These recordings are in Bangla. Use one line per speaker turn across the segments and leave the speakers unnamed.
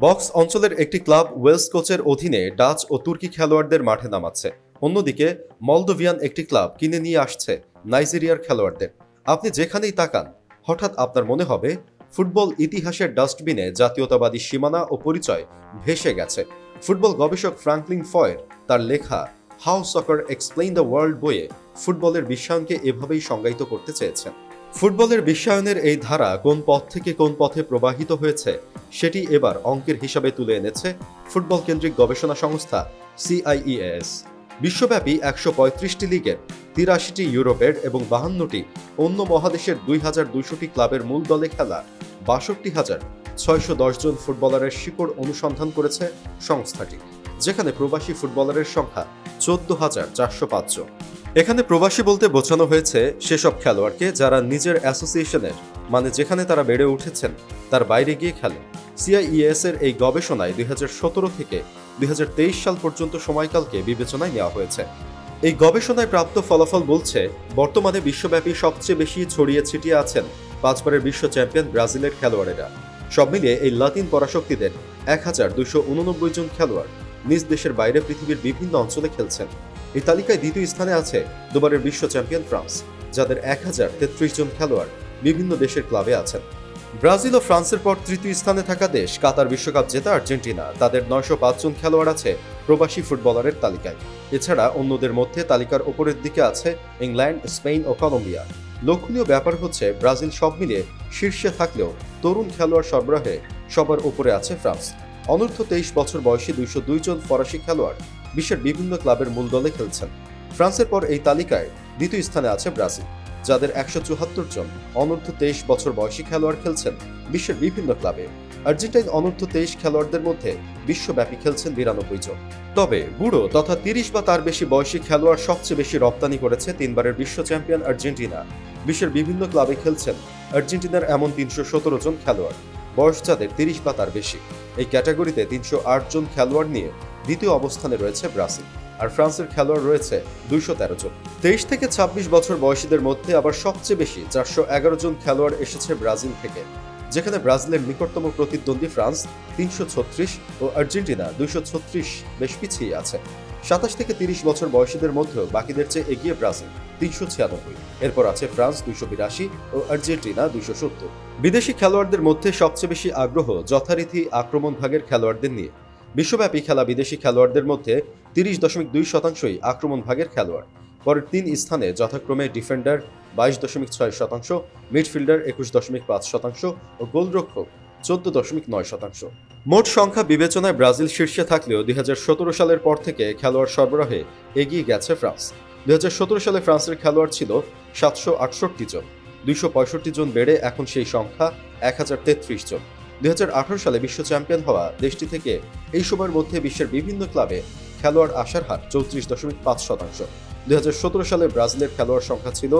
বক্স অঞ্চলের একটি ক্লাব ওয়েলস কোচের অধীনে ডাচ ও তুর্কি খেলোয়াড়দের মাঠে নামাচ্ছে। অন্যদিকে মলদোভিয়ান একটি ক্লাব কিনে নিয়ে আসছে নাইজেরিয়ার খেলোয়াড়দের। আপনি যেখানেই তাকান হঠাৎ আপনার মনে হবে ফুটবল ইতিহাসের ডাস্টবিনে জাতীয়তাবাদী সীমানা ও পরিচয় ভেসে গেছে। ফুটবল গবেষক ফ্রাঙ্কলিন ফয়ের তার লেখা how soccer explain the world বইয়ে ফুটবলের বিশ্বায়নকে এভাবেই সংজ্ঞায়িত করতে চেয়েছেন। ফুটবলের বিশ্বায়নের এই ধারা কোন পথ থেকে কোন পথে প্রবাহিত হয়েছে সেটি এবার অঙ্কের হিসাবে তুলে এনেছে ফুটবল কেন্দ্রিক গবেষণা সংস্থা CIEAS। বিশ্বব্যাপী ১৩৫টি লিগের ৮৩টি ইউরোপের এবং ৫২টি অন্য মহাদেশের ২,২০০টি ক্লাবের মূল দলে খেলা ৬২,৬১০ জন ফুটবলারের শিকড় অনুসন্ধান করেছে সংস্থাটি, যেখানে প্রবাসী ফুটবলারের সংখ্যা ১৪,৪০৫ জন। এখানে প্রবাসী বলতে বোঝানো হয়েছে সেসব খেলোয়াড়কে যারা নিজের অ্যাসোসিয়েশনের মানে যেখানে তারা বেড়ে উঠেছেন তার বাইরে গিয়ে খেলেন। CIEAS এর এই গবেষণায় ২০১৭ থেকে ২০২৩ সাল পর্যন্ত সময়কালকে বিবেচনায় নেওয়া হয়েছে। এই গবেষণায় প্রাপ্ত ফলাফল বলছে বর্তমানে বিশ্বব্যাপী সবচেয়ে বেশি ছড়িয়ে ছিটিয়ে আছেন ৫বারের বিশ্ব চ্যাম্পিয়ন ব্রাজিলের খেলোয়াড়েরা। সব মিলিয়ে এই লাতিন পরাশক্তিদের ১,২৮৯ জন খেলোয়াড় নিজ দেশের বাইরে পৃথিবীর বিভিন্ন অঞ্চলে খেলছেন। এই তালিকায় দ্বিতীয় স্থানে আছে দুবারের বিশ্ব চ্যাম্পিয়ন ফ্রান্স, যাদের ১,০৩৩ জন খেলোয়াড় বিভিন্ন দেশের ক্লাবে আছেন। ব্রাজিল ও ফ্রান্সের পর তৃতীয় স্থানে থাকা দেশ কাতার বিশ্বকাপ জেতা আর্জেন্টিনা, তাদের ৯০৫ জন খেলোয়াড় আছে প্রবাসী ফুটবলারের তালিকায়। এছাড়া অন্যদের মধ্যে তালিকার ওপরের দিকে আছে ইংল্যান্ড, স্পেন ও কলম্বিয়া। লক্ষণীয় ব্যাপার হচ্ছে ব্রাজিল সব মিলিয়ে শীর্ষে থাকলেও তরুণ খেলোয়াড় সরবরাহে সবার উপরে আছে ফ্রান্স। অনূর্ধ্ব ২৩ বছর বয়সী ২০২ জন ফরাসি খেলোয়াড় বিশ্বের বিভিন্ন ক্লাবের মূল দলে খেলছেন। ফ্রান্সের পর এই তালিকায় দ্বিতীয় স্থানে আছে ব্রাজিল, যাদের ১৭৪ জন অনূর্ধ্ব ২৩ বছর বয়সী খেলোয়াড় খেলছেন বিশ্বের বিভিন্ন ক্লাবে। আর্জেন্টাইন অনূর্ধ্ব ২৩ খেলোয়াড়দের মধ্যে বিশ্বব্যাপী খেলছেন ৯২ জন। তবে বুড়ো তথা ৩০ বা তার বেশি বয়সী খেলোয়াড় সবচেয়ে বেশি রপ্তানি করেছে ৩বারের বিশ্ব চ্যাম্পিয়ন আর্জেন্টিনা। বিশ্বের বিভিন্ন ক্লাবে খেলছেন আর্জেন্টিনার এমন ৩১৭ জন খেলোয়াড়, বয়স যাদের ৩০ বা তার বেশি। এই ক্যাটাগরিতে ৩০৮ জন খেলোয়াড় নিয়ে দ্বিতীয় অবস্থানে রয়েছে ব্রাজিল, আর ফ্রান্সের খেলোয়াড় রয়েছে ২১৩ জন। ২৩ থেকে ২৬ বছর বয়সীদের মধ্যে আবার সবচেয়ে বেশি ৪১১ জন খেলোয়াড় এসেছে ব্রাজিল থেকে, যেখানে ব্রাজিলের নিকটতম প্রতিদ্বন্দ্বী ফ্রান্স ৩৩৬ ও আর্জেন্টিনা ২৩৬ বেশ পিছিয়ে আছে। ২৭ থেকে ৩০ বছর বয়সীদের মধ্যেও বাকিদের চেয়ে এগিয়ে ব্রাজিল ৩৯৬, এরপর আছে ফ্রান্স ২৮২ ও আর্জেন্টিনা ২৭০। বিদেশি খেলোয়াড়দের মধ্যে সবচেয়ে বেশি আগ্রহ যথারীতি আক্রমণ ভাগের খেলোয়াড়দের নিয়ে। বিশ্বব্যাপী খেলা বিদেশি খেলোয়াড়দের মধ্যে ৩০.২% আক্রমণ ভাগের খেলোয়াড়। পরের ৩ স্থানে যথাক্রমে ডিফেন্ডার ২২.৬%, মিডফিল্ডার ২১.৫% ও গোলরক্ষক ১৪.৯%। মোট সংখ্যা বিবেচনায় ব্রাজিল শীর্ষে থাকলেও ২০১৭ সালের পর থেকে খেলোয়াড় সরবরাহে এগিয়ে গেছে ফ্রান্স। ২০১৭ সালে ফ্রান্সের খেলোয়াড় ছিল ৭৬৮ জন, ২৬৫ জন বেড়ে এখন সেই সংখ্যা ১,০৩৩ জন। ২০১৮ সালে বিশ্ব চ্যাম্পিয়ন হওয়া দেশটি থেকে এই সময়ের মধ্যে বিশ্বের বিভিন্ন ক্লাবে খেলোয়াড় আসার হার ৩৪.৫%। ২০১৭ সালে ব্রাজিলের খেলোয়াড় সংখ্যা ছিল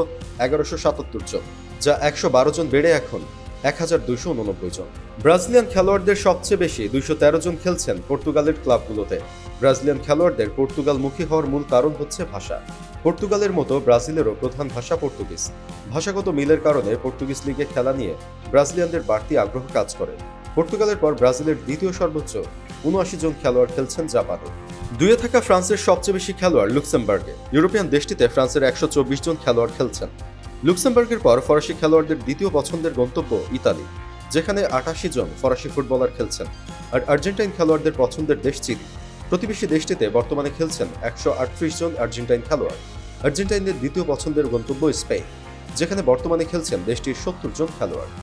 ১১৭৭ জন, যা ১১২ জন বেড়ে এখন ১,২৮৯ জন। ব্রাজিলিয়ান খেলোয়াড়দের সবচেয়ে বেশি ২১৩ জন খেলছেন পর্তুগালের ক্লাবগুলোতে। ব্রাজিলিয়ান খেলোয়াড়দের পর্তুগালমুখী হওয়ার মূল কারণ হচ্ছে ভাষা। পর্তুগালের মতো ব্রাজিলেরও প্রধান ভাষা পর্তুগিজ। ভাষাগত মিলের কারণে পর্তুগিজ লিগে খেলা নিয়ে ব্রাজিলিয়ানদের বাড়তি আগ্রহ কাজ করে। পর্তুগালের পর ব্রাজিলের দ্বিতীয় সর্বোচ্চ ৭৯ জন খেলোয়াড় খেলছেন জাপানে। দুয়ে থাকা ফ্রান্সের সবচেয়ে বেশি খেলোয়াড় লুক্সেমবার্গে। ইউরোপিয়ান দেশটিতে ফ্রান্সের ১২৪ জন খেলোয়াড় খেলছেন। লুক্সেমবার্গের পর ফরাসি খেলোয়াড়দের দ্বিতীয় পছন্দের গন্তব্য ইতালি, যেখানে ৮৮ জন ফরাসি ফুটবলার খেলছেন। আর আর্জেন্টাইন খেলোয়াড়দের পছন্দের দেশ চিলি। প্রতিবেশী দেশটিতে বর্তমানে খেলছেন ১৩৮ জন আর্জেন্টাইন খেলোয়াড়। আর্জেন্টাইনদের দ্বিতীয় পছন্দের গন্তব্য স্পেন, যেখানে বর্তমানে খেলছেন দেশটির ৭০ জন খেলোয়াড়।